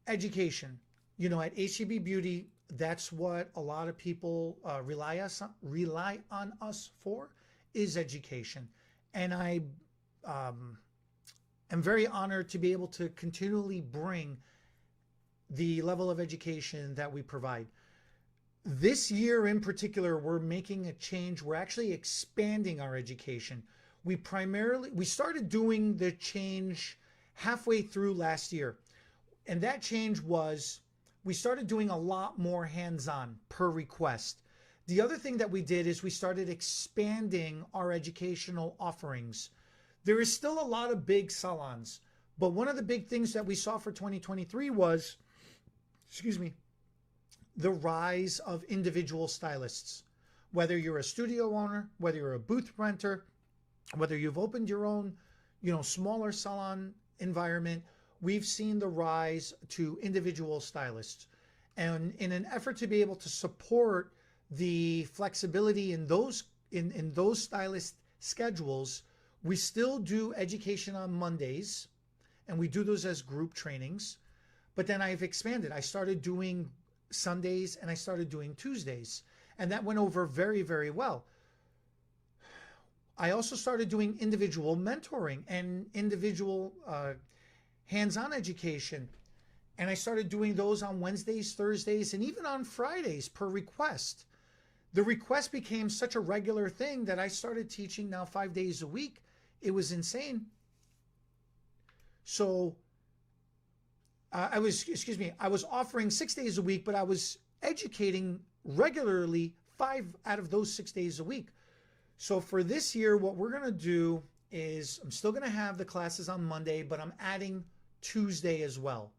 education. At HTB Beauty, that's what a lot of people rely on us for, is education. And I am very honored to be able to continually bring the level of education that we provide. This year in particular, we're making a change. We're actually expanding our education. We started doing the change halfway through last year. And that change was we started doing a lot more hands-on per request. The other thing that we did is we started expanding our educational offerings. There is still a lot of big salons, but one of the big things that we saw for 2023 was, the rise of individual stylists. Whether you're a studio owner, whether you're a booth renter, whether you've opened your own, smaller salon environment, we've seen the rise to individual stylists. And in an effort to be able to support the flexibility in those stylist schedules, we still do education on Mondays, and we do those as group trainings. But then I've expanded. I started doing Sundays and I started doing Tuesdays, and that went over very, very well. I also started doing individual mentoring and individual hands-on education. And I started doing those on Wednesdays, Thursdays, and even on Fridays per request. The request became such a regular thing that I started teaching now 5 days a week. It was insane. So I was offering 6 days a week, but I was educating regularly 5 out of those 6 days a week. So for this year, what we're going to do is I'm still going to have the classes on Monday, but I'm adding Tuesday as well.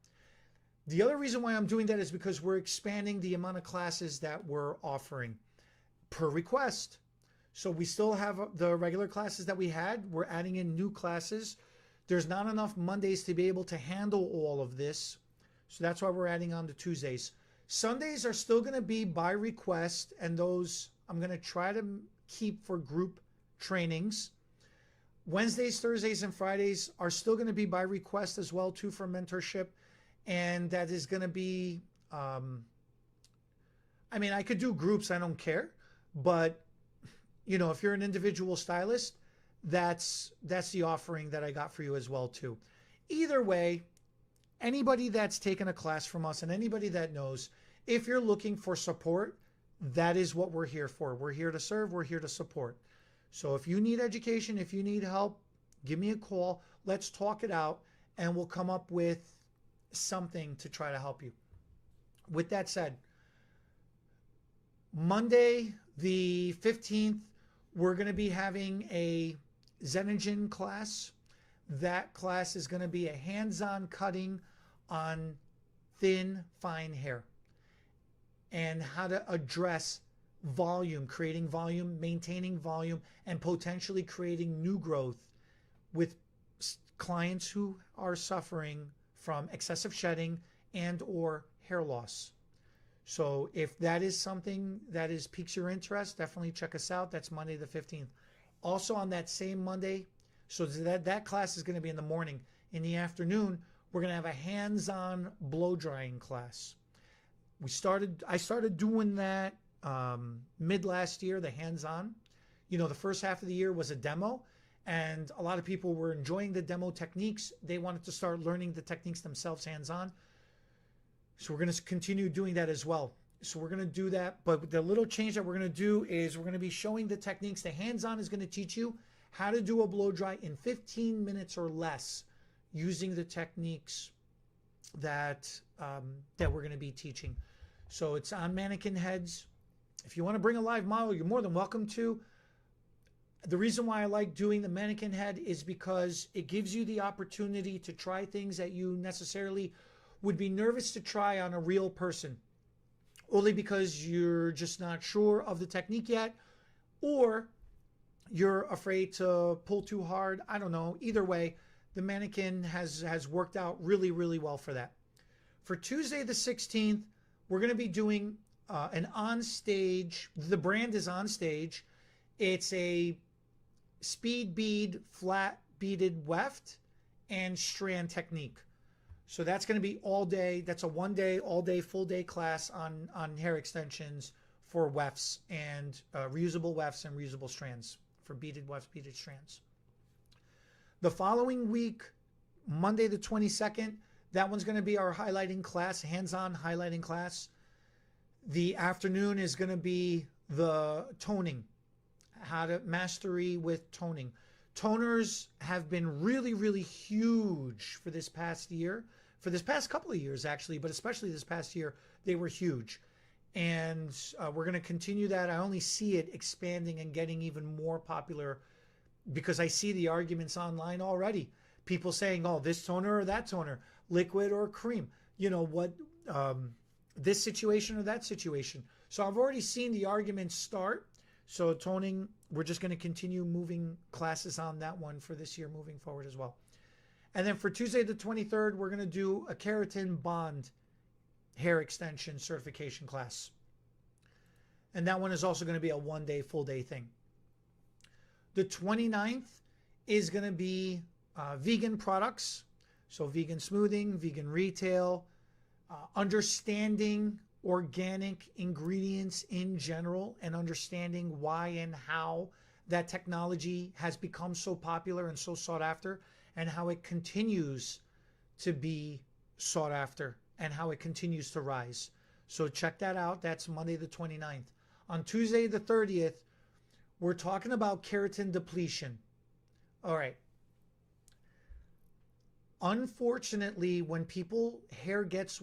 The other reason why I'm doing that is because we're expanding the amount of classes that we're offering per request. So we still have the regular classes that we had. We're adding in new classes. There's not enough Mondays to be able to handle all of this. So that's why we're adding on to Tuesdays. Sundays are still going to be by request, and those I'm going to try to keep for group trainings. Wednesdays, Thursdays, and Fridays are still going to be by request as well too for mentorship. And that is going to be, I could do groups, I don't care. But, if you're an individual stylist, that's the offering that I got for you as well too. Either way, anybody that's taken a class from us and anybody that knows, if you're looking for support, that is what we're here for. We're here to serve, we're here to support. So if you need education, if you need help, give me a call. Let's talk it out and we'll come up with something to try to help you. With that said, Monday the 15th, we're going to be having a Zenogen class. That class is going to be a hands-on cutting on thin, fine hair and how to address volume, creating volume, maintaining volume, and potentially creating new growth with clients who are suffering from excessive shedding and or hair loss. So if that is something that piques your interest, definitely check us out. That's Monday the 15th. Also on that same Monday, so that class is going to be in the morning. In the afternoon, we're going to have a hands-on blow drying class. I started doing that mid last year, the hands-on. The first half of the year was a demo, and a lot of people were enjoying the demo techniques. They wanted to start learning the techniques themselves hands-on. So we're going to continue doing that as well. So we're going to do that, but the little change that we're going to do is we're going to be showing the techniques. The hands-on is going to teach you how to do a blow dry in 15 minutes or less using the techniques that we're going to be teaching. So it's on mannequin heads. If you want to bring a live model, you're more than welcome to. The reason why I like doing the mannequin head is because it gives you the opportunity to try things that you necessarily would be nervous to try on a real person, only because you're just not sure of the technique yet, or you're afraid to pull too hard. I don't know. Either way, the mannequin has worked out really, really well for that. For Tuesday the 16th, we're going to be doing an on-stage, the brand is on stage. It's a speed bead, flat beaded weft, and strand technique. So that's going to be all day. That's a 1 day, all day, full day class on hair extensions for wefts and reusable wefts and reusable strands for beaded wefts, beaded strands. The following week, Monday the 22nd, that one's going to be our highlighting class, hands-on highlighting class. The afternoon is going to be the toning, how to mastery with toning. Toners have been really, really huge for this past year, for this past couple of years actually, but especially this past year, they were huge. And we're going to continue that. I only see it expanding and getting even more popular because I see the arguments online already. People saying, oh, this toner or that toner, liquid or cream, you know what, this situation or that situation. So I've already seen the arguments start. So toning, we're just going to continue moving classes on that one for this year moving forward as well. And then for Tuesday the 23rd, we're going to do a keratin bond hair extension certification class. And that one is also going to be a 1 day, full day thing. The 29th is going to be vegan products. So vegan smoothing, vegan retail, understanding organic ingredients in general and understanding why and how that technology has become so popular and so sought after and how it continues to be sought after and how it continues to rise. So check that out. That's Monday the 29th. On Tuesday the 30th, we're talking about keratin depletion. All right. Unfortunately, when people's hair gets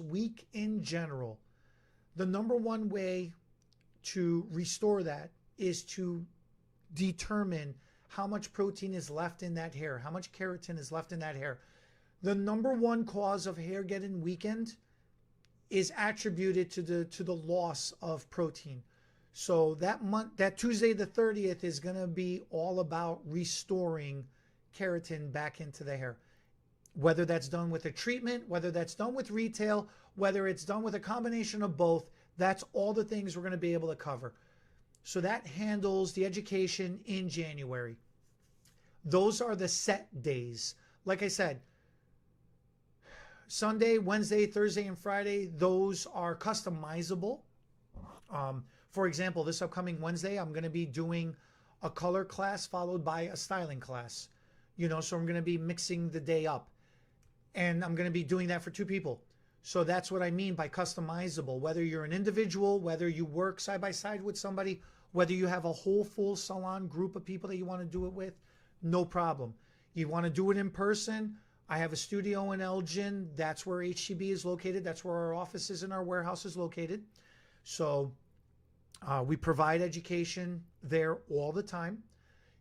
weak in general, the number one way to restore that is to determine how much protein is left in that hair, how much keratin is left in that hair. The number one cause of hair getting weakened is attributed to the loss of protein. So that Tuesday the 30th is going to be all about restoring keratin back into the hair, whether that's done with a treatment, whether that's done with retail, whether it's done with a combination of both. That's all the things we're going to be able to cover. So that handles the education in January. Those are the set days. Like I said, Sunday, Wednesday, Thursday, and Friday, those are customizable. For example, this upcoming Wednesday, I'm going to be doing a color class followed by a styling class. You know, so I'm going to be mixing the day up. And I'm going to be doing that for 2 people. So that's what I mean by customizable. Whether you're an individual, whether you work side by side with somebody, whether you have a whole full salon group of people that you want to do it with, no problem. You want to do it in person, I have a studio in Elgin. That's where HTB is located. That's where our office is and our warehouse is located. So we provide education there all the time.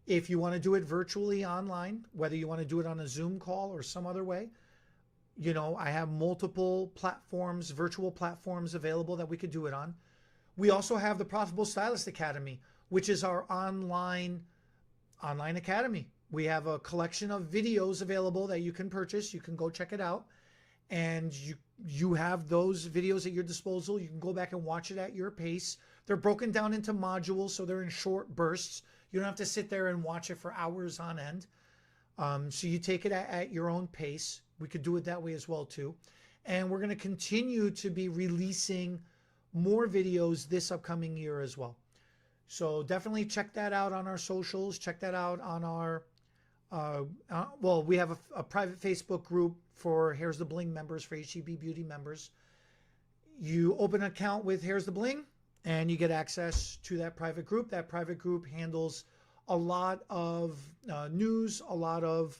If you want to do it virtually online, whether you want to do it on a Zoom call or some other way, you know, I have multiple platforms, virtual platforms available that we could do it on. We also have the Profitable Stylist Academy, which is our online academy. We have a collection of videos available that you can purchase. You can go check it out. And you have those videos at your disposal. You can go back and watch it at your pace. They're broken down into modules, so they're in short bursts. You don't have to sit there and watch it for hours on end. So you take it at your own pace. We could do it that way as well too. And we're going to continue to be releasing more videos this upcoming year as well. So definitely check that out on our socials. Check that out on our, well, we have a private Facebook group for Hairs the Bling members, for HTB Beauty members. You open an account with Hairs the Bling and you get access to that private group. That private group handles a lot of news, a lot of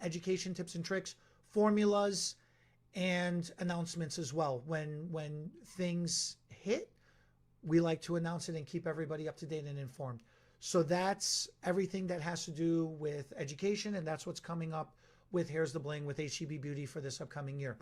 education tips and tricks, formulas, and announcements as well. When things hit, we like to announce it and keep everybody up to date and informed. So that's everything that has to do with education, and that's what's coming up with Hairs the Bling with HTB Beauty for this upcoming year.